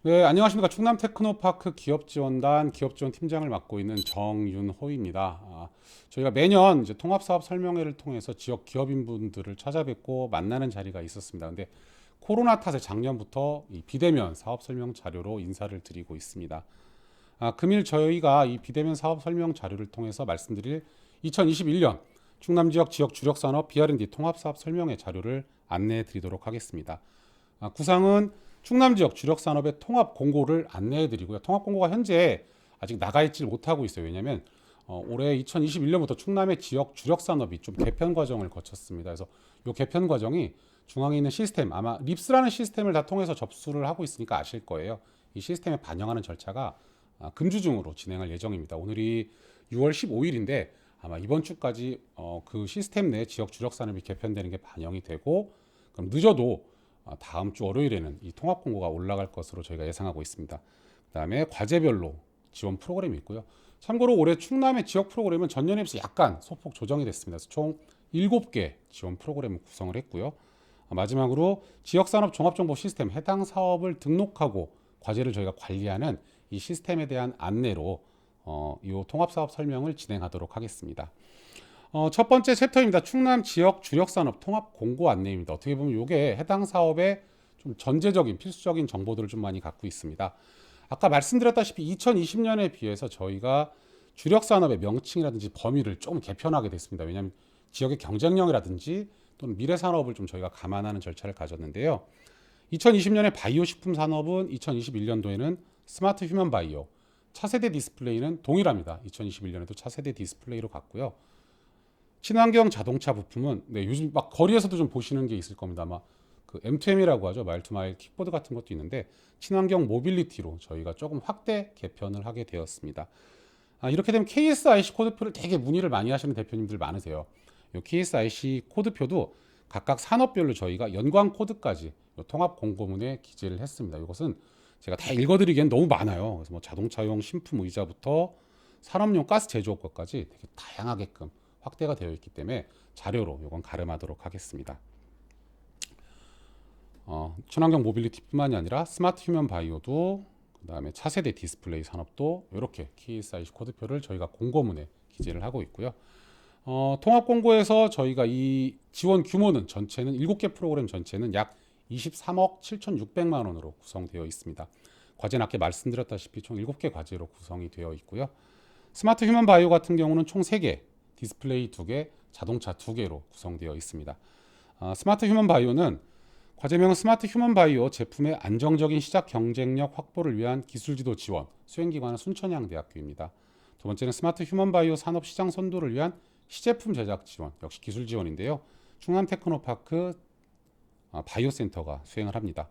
네, 안녕하십니까. 충남 테크노파크 기업지원단 기업지원 팀장을 맡고 있는 정윤호입니다. 저희가 매년 이제 통합사업 설명회를 통해서 지역 기업인분들을 찾아뵙고 만나는 자리가 있었습니다. 근데 코로나 탓에 작년부터 이 비대면 사업 설명 자료로 인사를 드리고 있습니다. 금일 저희가 이 비대면 사업 설명 자료를 통해서 말씀드릴 2021년 충남 지역 지역 주력 산업 B&D 통합사업 설명회 자료를 안내해 드리도록 하겠습니다. 구상은 충남 지역 주력 산업의 통합 공고를 안내해 드리고요. 통합 공고가 현재 아직 나가 있지 못하고 있어요. 왜냐하면 올해 2021년부터 충남의 지역 주력 산업이 좀 개편 과정을 거쳤습니다. 그래서 이 개편 과정이 중앙에 있는 시스템, 아마 립스라는 시스템을 다 통해서 접수를 하고 있으니까 아실 거예요. 이 시스템에 반영하는 절차가 금주 중으로 진행할 예정입니다. 오늘이 6월 15일인데 아마 이번 주까지 그 시스템 내 지역 주력 산업이 개편되는 게 반영이 되고, 그럼 늦어도 다음 주 월요일에는 이 통합 공고가 올라갈 것으로 저희가 예상하고 있습니다. 그다음에 과제별로 지원 프로그램이 있고요. 참고로 올해 충남의 지역 프로그램은 전년에 비해서 약간 소폭 조정이 됐습니다. 그래서 총 7개 지원 프로그램을 구성을 했고요. 마지막으로 지역산업 종합정보 시스템 해당 사업을 등록하고 과제를 저희가 관리하는 이 시스템에 대한 안내로 이 통합사업 설명을 진행하도록 하겠습니다. 첫 번째 챕터입니다. 충남 지역 주력산업 통합 공고 안내입니다. 어떻게 보면 이게 해당 사업의 좀 전제적인 필수적인 정보들을 좀 많이 갖고 있습니다. 아까 말씀드렸다시피 2020년에 비해서 저희가 주력산업의 명칭이라든지 범위를 좀 개편하게 됐습니다. 왜냐하면 지역의 경쟁력이라든지 또는 미래 산업을 좀 저희가 감안하는 절차를 가졌는데요. 2020년에 바이오 식품 산업은 2021년도에는 스마트 휴먼 바이오, 차세대 디스플레이는 동일합니다. 2021년에도 차세대 디스플레이로 갔고요. 친환경 자동차 부품은 요즘 막 거리에서도 좀 보시는 게 있을 겁니다. 아마 그 M2M이라고 하죠. 마일 투 마일 킥보드 같은 것도 있는데 친환경 모빌리티로 저희가 조금 확대 개편을 하게 되었습니다. 이렇게 되면 KSIC 코드표를 되게 문의를 많이 하시는 대표님들 많으세요. 이 KSIC 코드표도 각각 산업별로 저희가 연관 코드까지 통합 공고문에 기재를 했습니다. 이것은 제가 다 읽어드리기엔 너무 많아요. 그래서 뭐 자동차용 신품 의자부터 산업용 가스 제조업까지 되게 다양하게끔 확대가 되어 있기 때문에 자료로 이건 가름하도록 하겠습니다. 친환경 모빌리티뿐만이 아니라 스마트 휴먼 바이오도, 그다음에 차세대 디스플레이 산업도 이렇게 KSIC 코드표를 저희가 공고문에 기재를 하고 있고요. 통합 공고에서 저희가 이 지원 규모는 전체는 7개 프로그램 전체는 약 23억 7,600만 원으로 구성되어 있습니다. 과제는 아까 말씀드렸다시피 총 7개 과제로 구성이 되어 있고요. 스마트 휴먼 바이오 같은 경우는 총 3개, 디스플레이 2개, 자동차 2개로 구성되어 있습니다. 스마트 휴먼 바이오는 과제명은 스마트 휴먼 바이오 제품의 안정적인 시작 경쟁력 확보를 위한 기술지도 지원, 수행기관은 순천향대학교입니다. 두 번째는 스마트 휴먼 바이오 산업 시장 선도를 위한 시제품 제작 지원, 역시 기술 지원인데요. 충남 테크노파크 바이오센터가 수행을 합니다.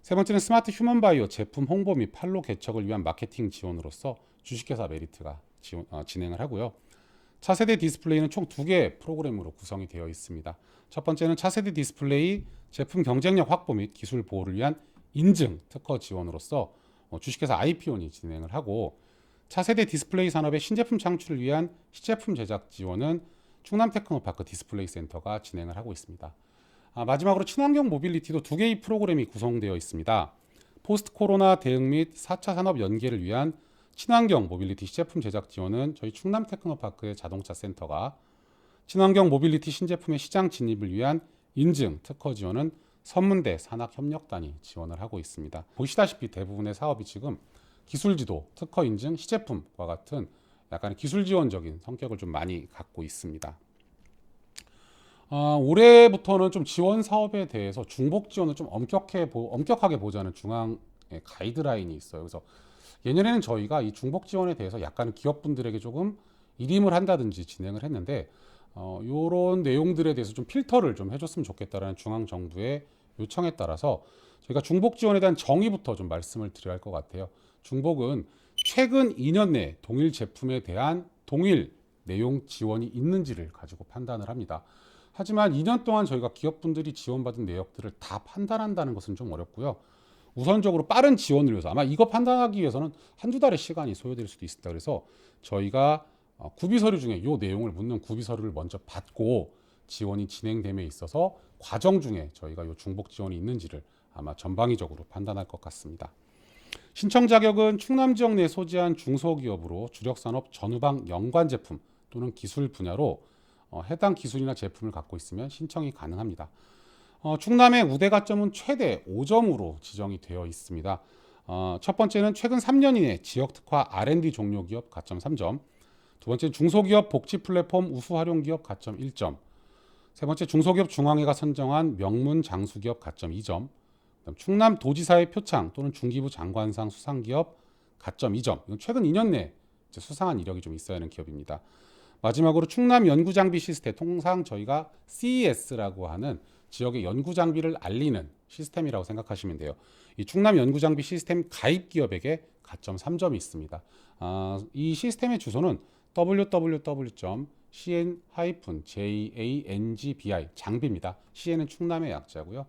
세 번째는 스마트 휴먼 바이오 제품 홍보 및 판로 개척을 위한 마케팅 지원으로서 주식회사 메리트가 진행을 하고요. 차세대 디스플레이는 총 2개 프로그램으로 구성이 되어 있습니다. 첫 번째는 차세대 디스플레이 제품 경쟁력 확보 및 기술 보호를 위한 인증 특허 지원으로서 주식회사 IP온이 진행을 하고, 차세대 디스플레이 산업의 신제품 창출을 위한 시제품 제작 지원은 충남 테크노파크 디스플레이 센터가 진행을 하고 있습니다. 마지막으로 친환경 모빌리티도 2개의 프로그램이 구성되어 있습니다. 포스트 코로나 대응 및 4차 산업 연계를 위한 친환경 모빌리티 시제품 제작 지원은 저희 충남 테크노파크의 자동차 센터가, 친환경 모빌리티 신제품의 시장 진입을 위한 인증 특허 지원은 선문대 산학협력단이 지원을 하고 있습니다. 보시다시피 대부분의 사업이 지금 기술지도, 특허 인증, 시제품과 같은 약간 기술 지원적인 성격을 좀 많이 갖고 있습니다. 올해부터는 좀 지원 사업에 대해서 중복 지원을 좀 엄격하게 보자는 중앙의 가이드라인이 있어요. 그래서 예년에는 저희가 이 중복 지원에 대해서 약간 기업분들에게 조금 일임을 한다든지 진행을 했는데, 이런 내용들에 대해서 좀 필터를 좀 해줬으면 좋겠다라는 중앙 정부의 요청에 따라서 저희가 중복 지원에 대한 정의부터 좀 말씀을 드려야 할 것 같아요. 중복은 최근 2년 내 동일 제품에 대한 동일 내용 지원이 있는지를 가지고 판단을 합니다. 하지만 2년 동안 저희가 기업분들이 지원받은 내역들을 다 판단한다는 것은 좀 어렵고요. 우선적으로 빠른 지원을 위해서, 아마 이거 판단하기 위해서는 한두 달의 시간이 소요될 수도 있습니다. 그래서 저희가 구비 서류 중에 이 내용을 묻는 구비 서류를 먼저 받고 지원이 진행됨에 있어서 과정 중에 저희가 이 중복 지원이 있는지를 아마 전방위적으로 판단할 것 같습니다. 신청 자격은 충남 지역 내 소재한 중소기업으로 주력산업 전후방 연관 제품 또는 기술 분야로 해당 기술이나 제품을 갖고 있으면 신청이 가능합니다. 충남의 우대 가점은 최대 5점으로 지정이 되어 있습니다. 첫 번째는 최근 3년 이내 지역 특화 R&D 종료 기업 가점 3점, 두 번째 중소기업 복지 플랫폼 우수 활용 기업 가점 1점, 세 번째 중소기업 중앙회가 선정한 명문 장수 기업 가점 2점, 충남 도지사의 표창 또는 중기부 장관상 수상 기업 가점 2점. 이건 최근 2년 내 수상한 이력이 좀 있어야 하는 기업입니다. 마지막으로 충남 연구 장비 시스템, 통상 저희가 CES라고 하는 지역의 연구 장비를 알리는 시스템이라고 생각하시면 돼요. 이 충남 연구 장비 시스템 가입 기업에게 가점 3점이 있습니다. 이 시스템의 주소는 www.cn-jangbi 장비입니다. CN은 충남의 약자고요.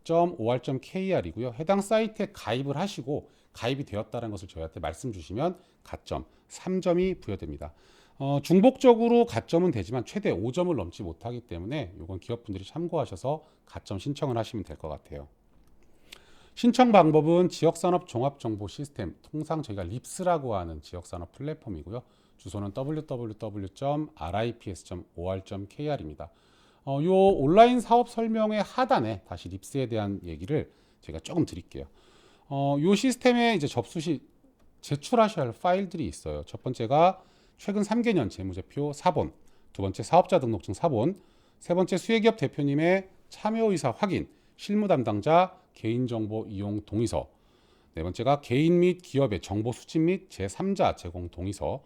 .or.kr이고요. 해당 사이트에 가입을 하시고 가입이 되었다는 것을 저희한테 말씀 주시면 가점 3점이 부여됩니다. 중복적으로 가점은 되지만 최대 5점을 넘지 못하기 때문에 이건 기업분들이 참고하셔서 가점 신청을 하시면 될 것 같아요. 신청 방법은 지역산업 종합정보시스템, 통상 저희가 립스라고 하는 지역산업 플랫폼이고요. 주소는 www.rips.or.kr입니다. 요 온라인 사업 설명의 하단에 다시 립스에 대한 얘기를 제가 조금 드릴게요. 요 시스템에 이제 접수 시 제출하셔야 할 파일들이 있어요. 첫 번째가 최근 3개년 재무제표 사본, 두 번째 사업자 등록증 사본, 세 번째 수혜기업 대표님의 참여 의사 확인, 실무 담당자 개인정보 이용 동의서, 네 번째가 개인 및 기업의 정보 수집 및 제3자 제공 동의서,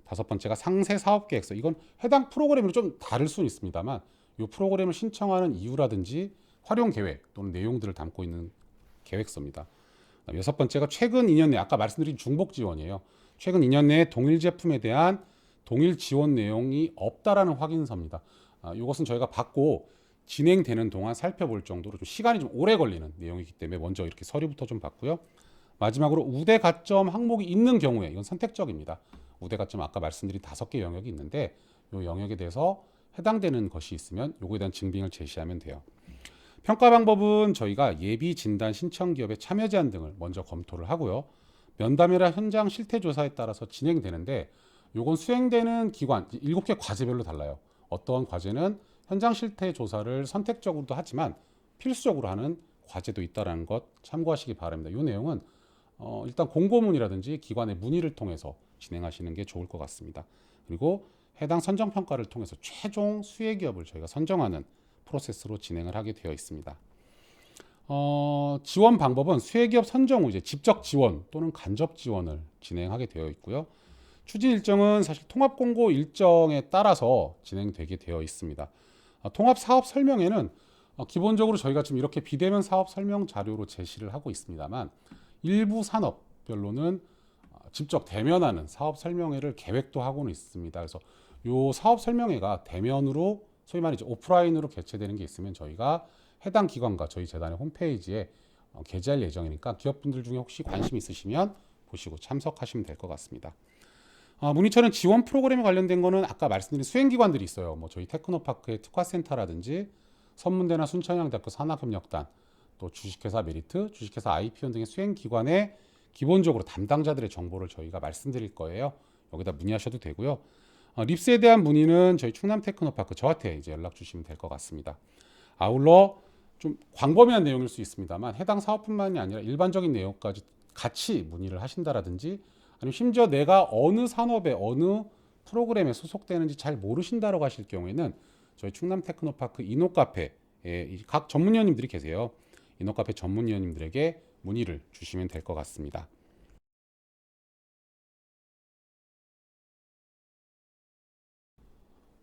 다섯 번째가 상세 사업 계획서. 이건 해당 프로그램으로 좀 다를 수는 있습니다만 이 프로그램을 신청하는 이유라든지 활용 계획 또는 내용들을 담고 있는 계획서입니다. 여섯 번째가 최근 2년 내 아까 말씀드린 중복 지원이에요. 최근 2년 내에 동일 제품에 대한 동일 지원 내용이 없다라는 확인서입니다. 이것은 저희가 받고 진행되는 동안 살펴볼 정도로 좀 시간이 좀 오래 걸리는 내용이기 때문에 먼저 이렇게 서류부터 좀 받고요. 마지막으로 우대 가점 항목이 있는 경우에 이건 선택적입니다. 우대 가점 아까 말씀드린 5개 영역이 있는데 이 영역에 대해서 해당되는 것이 있으면 요거에 대한 증빙을 제시하면 돼요. 평가 방법은 저희가 예비 진단 신청 기업의 참여 제한 등을 먼저 검토를 하고요. 면담이나 현장 실태 조사에 따라서 진행되는데 요건 수행되는 기관 7개 과제별로 달라요. 어떠한 과제는 현장 실태 조사를 선택적으로도 하지만 필수적으로 하는 과제도 있다는 것 참고하시기 바랍니다. 이 내용은 일단 공고문이라든지 기관의 문의를 통해서 진행하시는 게 좋을 것 같습니다. 그리고 해당 선정평가를 통해서 최종 수혜기업을 저희가 선정하는 프로세스로 진행을 하게 되어 있습니다. 지원 방법은 수혜기업 선정 후 이제 직접 지원 또는 간접 지원을 진행하게 되어 있고요. 추진 일정은 사실 통합 공고 일정에 따라서 진행되게 되어 있습니다. 통합 사업 설명에는 기본적으로 저희가 지금 이렇게 비대면 사업 설명 자료로 제시를 하고 있습니다만 일부 산업별로는 직접 대면하는 사업 설명회를 계획도 하고는 있습니다. 그래서 이 사업 설명회가 대면으로 소위 말해 오프라인으로 개최되는 게 있으면 저희가 해당 기관과 저희 재단의 홈페이지에 게재할 예정이니까 기업분들 중에 혹시 관심 있으시면 보시고 참석하시면 될 것 같습니다. 문의처는 지원 프로그램에 관련된 거는 아까 말씀드린 수행기관들이 있어요. 뭐 저희 테크노파크의 특화센터라든지 선문대나 순천향대학교 산학협력단, 또 주식회사 메리트, 주식회사 IP원 등의 수행기관의 기본적으로 담당자들의 정보를 저희가 말씀드릴 거예요. 여기다 문의하셔도 되고요. 립스에 대한 문의는 저희 충남 테크노파크 저한테 이제 연락 주시면 될 것 같습니다. 아울러 좀 광범위한 내용일 수 있습니다만 해당 사업뿐만이 아니라 일반적인 내용까지 같이 문의를 하신다라든지 아니면 심지어 내가 어느 산업에 어느 프로그램에 소속되는지 잘 모르신다라고 하실 경우에는 저희 충남 테크노파크 이노카페에 각 전문위원님들이 계세요. 이노카페 전문위원님들에게 문의를 주시면 될 것 같습니다.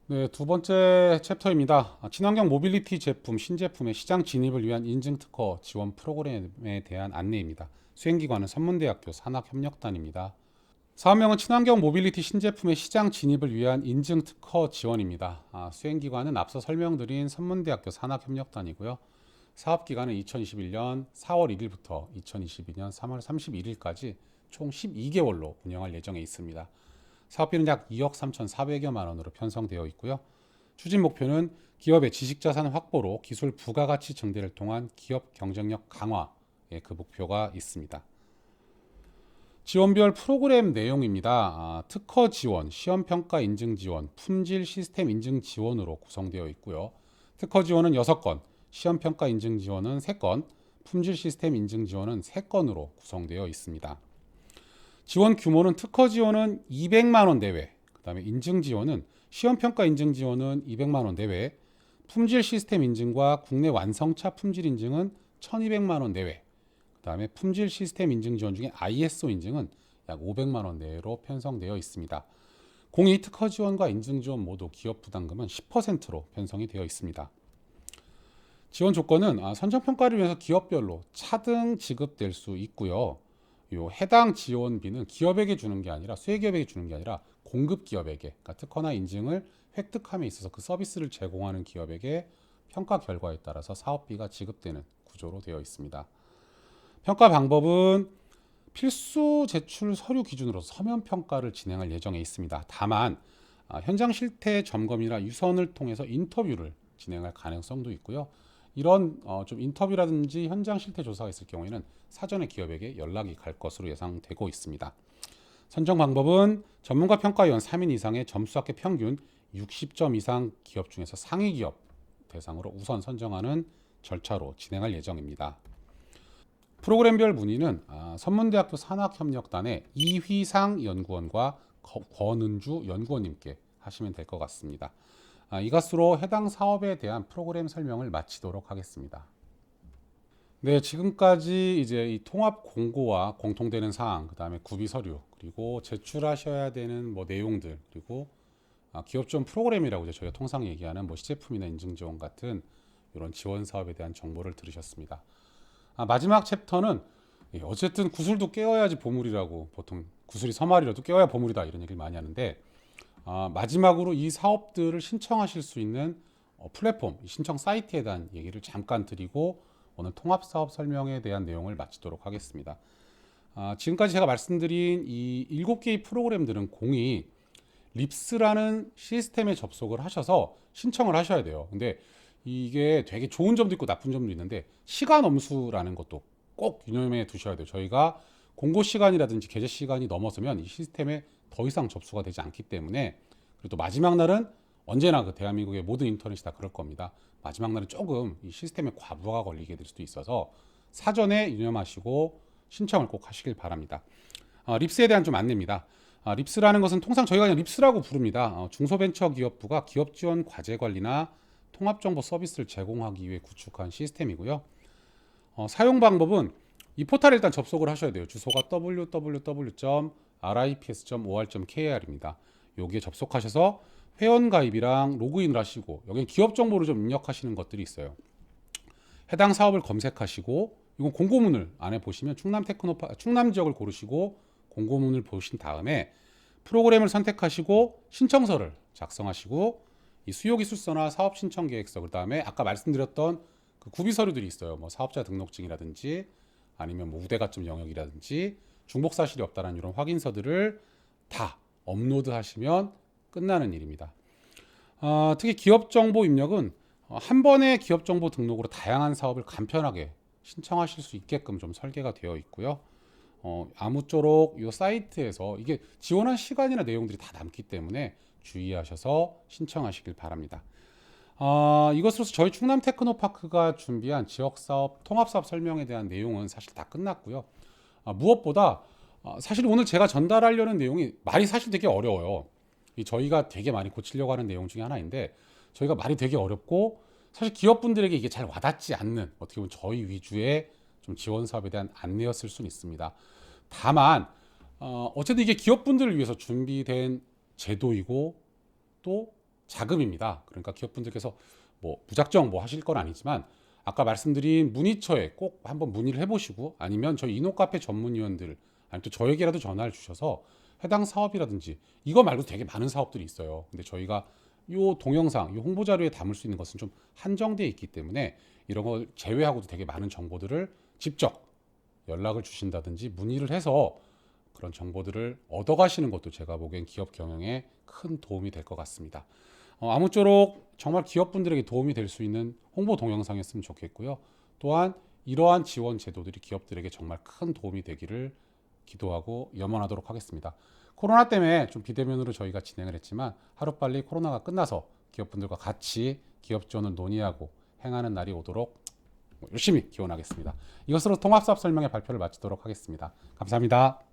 네, 두 번째 챕터입니다. 친환경 모빌리티 제품, 신제품의 시장 진입을 위한 인증 특허 지원 프로그램에 대한 안내입니다. 수행기관은 선문대학교 산학협력단입니다. 사업명은 친환경 모빌리티 신제품의 시장 진입을 위한 인증 특허 지원입니다. 수행기관은 앞서 설명드린 선문대학교 산학협력단이고요. 사업기간은 2021년 4월 1일부터 2022년 3월 31일까지 총 12개월로 운영할 예정에 있습니다. 사업비는 약 2억 3,400여만 원으로 편성되어 있고요. 추진 목표는 기업의 지식자산 확보로 기술 부가가치 증대를 통한 기업 경쟁력 강화에 그 목표가 있습니다. 지원별 프로그램 내용입니다. 특허 지원, 시험평가 인증 지원, 품질 시스템 인증 지원으로 구성되어 있고요. 특허 지원은 6건, 시험평가 인증 지원은 3건, 품질 시스템 인증 지원은 3건으로 구성되어 있습니다. 지원 규모는 특허 지원은 200만 원 내외, 그 다음에 인증 지원은 시험평가 인증 지원은 200만 원 내외, 품질 시스템 인증과 국내 완성차 품질 인증은 1200만 원 내외, 그 다음에 품질 시스템 인증 지원 중에 ISO 인증은 약 500만 원 내외로 편성되어 있습니다. 공이 특허 지원과 인증 지원 모두 기업 부담금은 10%로 편성이 되어 있습니다. 지원 조건은 선정평가를 위해서 기업별로 차등 지급될 수 있고요. 요 해당 지원비는 기업에게 주는 게 아니라 수혜기업에게 주는 게 아니라 공급 기업에게, 그러니까 특허나 인증을 획득함에 있어서 그 서비스를 제공하는 기업에게 평가 결과에 따라서 사업비가 지급되는 구조로 되어 있습니다. 평가 방법은 필수 제출 서류 기준으로 서면 평가를 진행할 예정에 있습니다. 다만 현장 실태 점검이나 유선을 통해서 인터뷰를 진행할 가능성도 있고요. 이런 좀 인터뷰라든지 현장 실태 조사가 있을 경우에는 사전에 기업에게 연락이 갈 것으로 예상되고 있습니다. 선정 방법은 전문가 평가위원 3인 이상의 점수 합계 평균 60점 이상 기업 중에서 상위 기업 대상으로 우선 선정하는 절차로 진행할 예정입니다. 프로그램별 문의는 선문대학교 산학협력단의 이휘상 연구원과 권은주 연구원님께 하시면 될 것 같습니다. 이것으로 해당 사업에 대한 프로그램 설명을 마치도록 하겠습니다. 네, 지금까지 이제 이 통합 공고와 공통되는 사항, 그다음에 구비 서류, 그리고 제출하셔야 되는 뭐 내용들, 그리고 기업 지원 프로그램이라고 이제 저희가 통상 얘기하는 뭐 시제품이나 인증 지원 같은 이런 지원 사업에 대한 정보를 들으셨습니다. 마지막 챕터는 어쨌든 구슬도 깨워야지 보물이라고, 보통 구슬이 서말이라도 깨워야 보물이다 이런 얘기를 많이 하는데, 마지막으로 이 사업들을 신청하실 수 있는 플랫폼, 신청 사이트에 대한 얘기를 잠깐 드리고 오늘 통합사업 설명에 대한 내용을 마치도록 하겠습니다. 지금까지 제가 말씀드린 이 7개의 프로그램들은 공이 립스라는 시스템에 접속을 하셔서 신청을 하셔야 돼요. 근데 이게 되게 좋은 점도 있고 나쁜 점도 있는데, 시간 엄수라는 것도 꼭 유념해 두셔야 돼요. 저희가 공고 시간이라든지 게재 시간이 넘어서면 이 시스템에 더 이상 접수가 되지 않기 때문에, 그리고 또 마지막 날은 언제나 그 대한민국의 모든 인터넷이 다 그럴 겁니다. 마지막 날은 조금 이 시스템에 과부하가 걸리게 될 수도 있어서 사전에 유념하시고 신청을 꼭 하시길 바랍니다. 립스에 대한 좀 안내입니다. 립스라는 것은 통상 저희가 그냥 립스라고 부릅니다. 중소벤처기업부가 기업 지원 과제 관리나 통합정보 서비스를 제공하기 위해 구축한 시스템이고요. 사용 방법은 이 포탈에 일단 접속을 하셔야 돼요. 주소가 www.rips.or.kr입니다. 여기에 접속하셔서 회원가입이랑 로그인을 하시고, 여기는 기업 정보를 좀 입력하시는 것들이 있어요. 해당 사업을 검색하시고, 이건 공고문을 안에 보시면 충남 지역을 고르시고 공고문을 보신 다음에 프로그램을 선택하시고 신청서를 작성하시고, 이 수요기술서나 사업신청계획서, 그 다음에 아까 말씀드렸던 그 구비 서류들이 있어요. 뭐 사업자 등록증이라든지 아니면 뭐 우대가점 영역이라든지 중복사실이 없다는 이런 확인서들을 다 업로드하시면 끝나는 일입니다. 특히 기업정보 입력은 한 번의 기업정보 등록으로 다양한 사업을 간편하게 신청하실 수 있게끔 좀 설계가 되어 있고요. 아무쪼록 이 사이트에서 이게 지원한 시간이나 내용들이 다 남기 때문에 주의하셔서 신청하시길 바랍니다. 이것으로서 저희 충남 테크노파크가 준비한 지역사업, 통합사업 설명에 대한 내용은 사실 다 끝났고요. 무엇보다 사실 오늘 제가 전달하려는 내용이 말이 사실 되게 어려워요. 저희가 되게 많이 고치려고 하는 내용 중에 하나인데, 저희가 말이 되게 어렵고 사실 기업분들에게 이게 잘 와닿지 않는, 어떻게 보면 저희 위주의 좀 지원 사업에 대한 안내였을 수는 있습니다. 다만 어쨌든 이게 기업분들을 위해서 준비된 제도이고 또 자금입니다. 그러니까 기업분들께서 뭐 무작정 뭐 하실 건 아니지만, 아까 말씀드린 문의처에 꼭 한번 문의를 해보시고, 아니면 저희 이노카페 전문위원들, 아니면 또 저에게라도 전화를 주셔서 해당 사업이라든지, 이거 말고 되게 많은 사업들이 있어요. 근데 저희가 요 동영상, 요 홍보 자료에 담을 수 있는 것은 좀 한정되어 있기 때문에 이런 걸 제외하고도 되게 많은 정보들을 직접 연락을 주신다든지 문의를 해서 그런 정보들을 얻어가시는 것도 제가 보기엔 기업 경영에 큰 도움이 될 것 같습니다. 아무쪼록 정말 기업분들에게 도움이 될 수 있는 홍보 동영상이었으면 좋겠고요. 또한 이러한 지원 제도들이 기업들에게 정말 큰 도움이 되기를 기도하고 염원하도록 하겠습니다. 코로나 때문에 좀 비대면으로 저희가 진행을 했지만 하루빨리 코로나가 끝나서 기업분들과 같이 기업 지원을 논의하고 행하는 날이 오도록 열심히 기원하겠습니다. 이것으로 통합사업 설명회 발표를 마치도록 하겠습니다. 감사합니다.